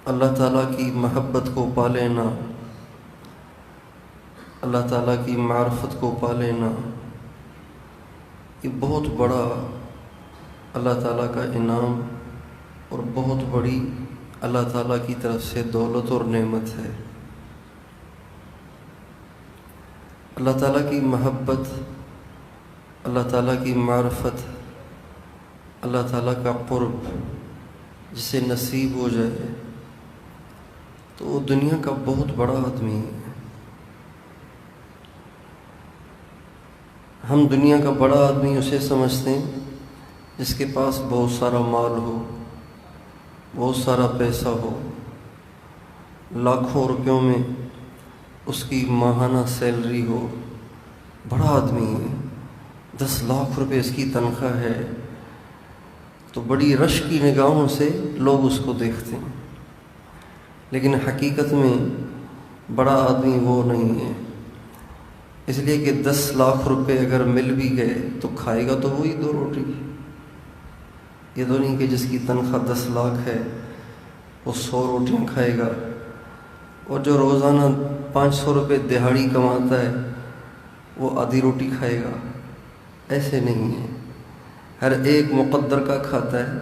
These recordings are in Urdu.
اللہ تعالیٰ کی محبت کو پا لینا، اللہ تعالیٰ کی معرفت کو پا لینا، یہ بہت بڑا اللہ تعالیٰ کا انعام اور بہت بڑی اللہ تعالیٰ کی طرف سے دولت اور نعمت ہے۔ اللہ تعالیٰ کی محبت، اللہ تعالیٰ کی معرفت، اللہ تعالیٰ کا قرب جسے نصیب ہو جائے تو وہ دنیا کا بہت بڑا آدمی ہے۔ ہم دنیا کا بڑا آدمی اسے سمجھتے ہیں جس کے پاس بہت سارا مال ہو، بہت سارا پیسہ ہو، لاکھوں روپیوں میں اس کی ماہانہ سیلری ہو، بڑا آدمی ہے، 10 لاکھ روپے اس کی تنخواہ ہے، تو بڑی رش کی نگاہوں سے لوگ اس کو دیکھتے ہیں۔ لیکن حقیقت میں بڑا آدمی وہ نہیں ہے، اس لیے کہ 10 لاکھ روپے اگر مل بھی گئے تو کھائے گا تو وہی 2 روٹی۔ یہ تو نہیں کہ جس کی تنخواہ 10 لاکھ ہے وہ 100 روٹیاں کھائے گا، اور جو روزانہ 500 روپے دہاڑی کماتا ہے وہ آدھی روٹی کھائے گا۔ ایسے نہیں ہے، ہر ایک مقدر کا کھاتا ہے،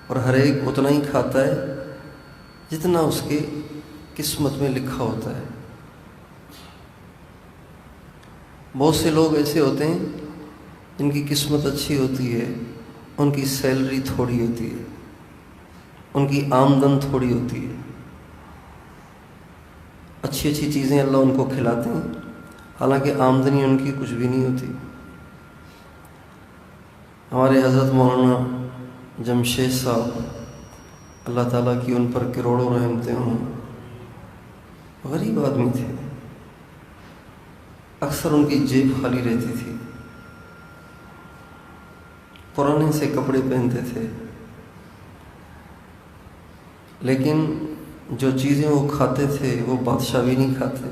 اور ہر ایک اتنا ہی کھاتا ہے جتنا اس کے قسمت میں لکھا ہوتا ہے۔ بہت سے لوگ ایسے ہوتے ہیں جن کی قسمت اچھی ہوتی ہے، ان کی سیلری تھوڑی ہوتی ہے، ان کی آمدن تھوڑی ہوتی ہے، اچھی اچھی چیزیں اللہ ان کو کھلاتے ہیں، حالانکہ آمدنی ان کی کچھ بھی نہیں ہوتی۔ ہمارے حضرت مولانا جمشید صاحب، اللہ تعالیٰ کی ان پر کروڑوں رحمتیں ہوں، غریب آدمی تھے، اکثر ان کی جیب خالی رہتی تھی، پرانے سے کپڑے پہنتے تھے، لیکن جو چیزیں وہ کھاتے تھے وہ بادشاہ بھی نہیں کھاتے۔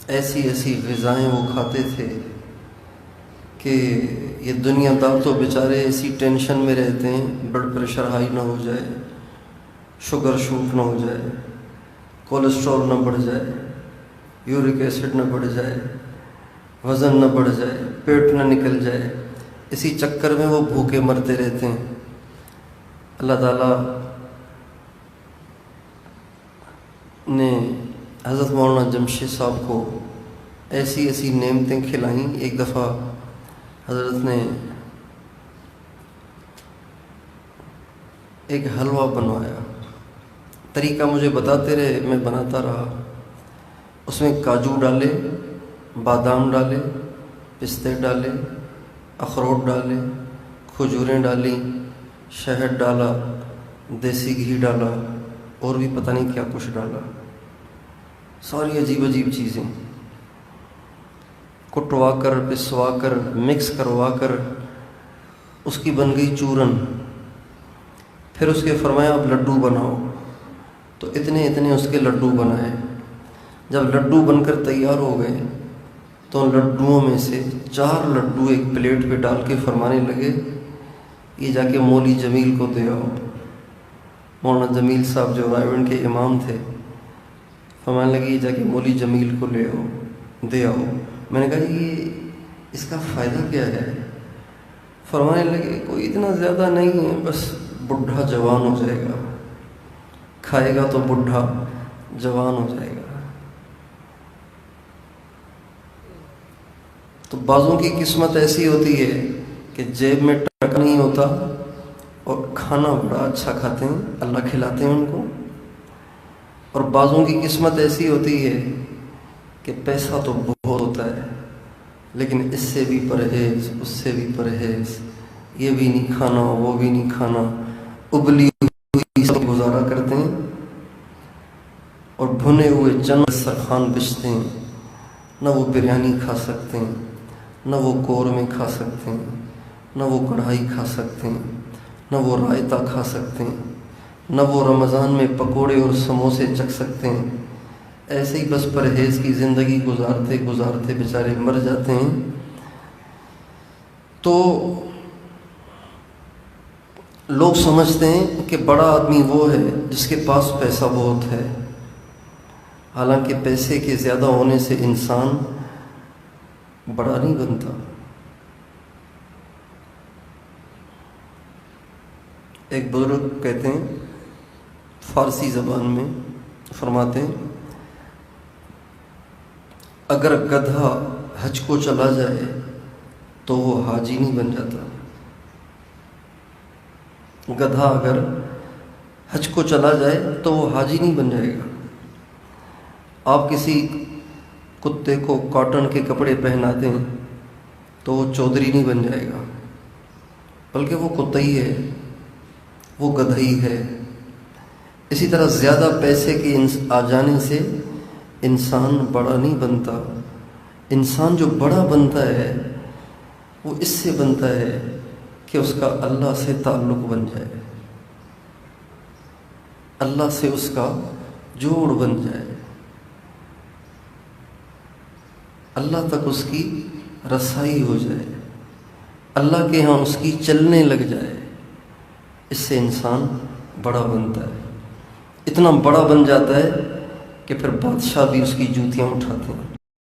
ایسی ایسی غذائیں وہ کھاتے تھے کہ یہ دنیا دار تو بیچارے ایسی ٹینشن میں رہتے ہیں، بلڈ پریشر ہائی نہ ہو جائے، شوگر شوٹ نہ ہو جائے، کولیسٹرول نہ بڑھ جائے، یورک ایسڈ نہ بڑھ جائے، وزن نہ بڑھ جائے، پیٹ نہ نکل جائے، اسی چکر میں وہ بھوکے مرتے رہتے ہیں۔ اللہ تعالیٰ نے حضرت مولانا جمشید صاحب کو ایسی ایسی نعمتیں کھلائیں۔ ایک دفعہ حضرت نے ایک حلوہ بنوایا، طریقہ مجھے بتاتے رہے، میں بناتا رہا۔ اس میں کاجو ڈالے، بادام ڈالے، پستے ڈالے، اخروٹ ڈالے، کھجوریں ڈالیں، شہد ڈالا، دیسی گھی ڈالا، اور بھی پتہ نہیں کیا کچھ ڈالا، ساری عجیب عجیب چیزیں کٹوا کر، پسوا کر، مکس کروا کر اس کی بن گئی چورن۔ پھر اس کے فرمایا اب لڈو بناؤ، تو اتنے اتنے اس کے لڈو بنائے۔ جب لڈو بن کر تیار ہو گئے تو لڈوؤں میں سے 4 لڈو ایک پلیٹ پہ ڈال کے فرمانے لگے یہ جا کے مولوی جمیل کو دے آؤ۔ مولانا جمیل صاحب جو رائے گنج کے امام تھے، فرمانے لگے یہ جا کے مولوی جمیل کو لے آؤ، دے آؤ۔ میں نے کہا یہ اس کا فائدہ کیا ہے؟ فرمانے لگے کوئی اتنا زیادہ نہیں ہے، بس بڈھا جوان ہو جائے گا، کھائے گا تو بڈھا جوان ہو جائے گا۔ تو بعضوں کی قسمت ایسی ہوتی ہے کہ جیب میں ٹکا نہیں ہوتا اور کھانا بڑا اچھا کھاتے ہیں، اللہ کھلاتے ہیں ان کو۔ اور بعضوں کی قسمت ایسی ہوتی ہے کہ پیسہ تو بہت ہوتا ہے، لیکن اس سے بھی پرہیز، اس سے بھی پرہیز، یہ بھی نہیں کھانا، وہ بھی نہیں کھانا، ابلی ہوئی سب گزارا کرتے ہیں، اور بھنے ہوئے چند دسترخوان بچتے ہیں، نہ وہ بریانی کھا سکتے ہیں، نہ وہ قورمے کھا سکتے ہیں، نہ وہ کڑھائی کھا سکتے ہیں، نہ وہ رائتا کھا سکتے ہیں، نہ وہ رمضان میں پکوڑے اور سموسے چکھ سکتے ہیں۔ ایسے ہی بس پرہیز کی زندگی گزارتے گزارتے بیچارے مر جاتے ہیں۔ تو لوگ سمجھتے ہیں کہ بڑا آدمی وہ ہے جس کے پاس پیسہ بہت ہے، حالانکہ پیسے کے زیادہ ہونے سے انسان بڑا نہیں بنتا۔ ایک بزرگ کہتے ہیں فارسی زبان میں، فرماتے ہیں اگر گدھا حج کو چلا جائے تو وہ حاجی نہیں بن جاتا۔ گدھا اگر حج کو چلا جائے تو وہ حاجی نہیں بن جائے گا۔ آپ کسی کتے کو کاٹن کے کپڑے پہنا دیں تو وہ چودھری نہیں بن جائے گا، بلکہ وہ کتا ہی ہے، وہ گدھا ہی ہے۔ اسی طرح زیادہ پیسے کے آ جانے سے انسان بڑا نہیں بنتا۔ انسان جو بڑا بنتا ہے وہ اس سے بنتا ہے کہ اس کا اللہ سے تعلق بن جائے، اللہ سے اس کا جوڑ بن جائے، اللہ تک اس کی رسائی ہو جائے، اللہ کے ہاں اس کی چلنے لگ جائے۔ اس سے انسان بڑا بنتا ہے، اتنا بڑا بن جاتا ہے کہ پھر بادشاہ بھی اس کی جوتیاں اٹھاتے ہیں۔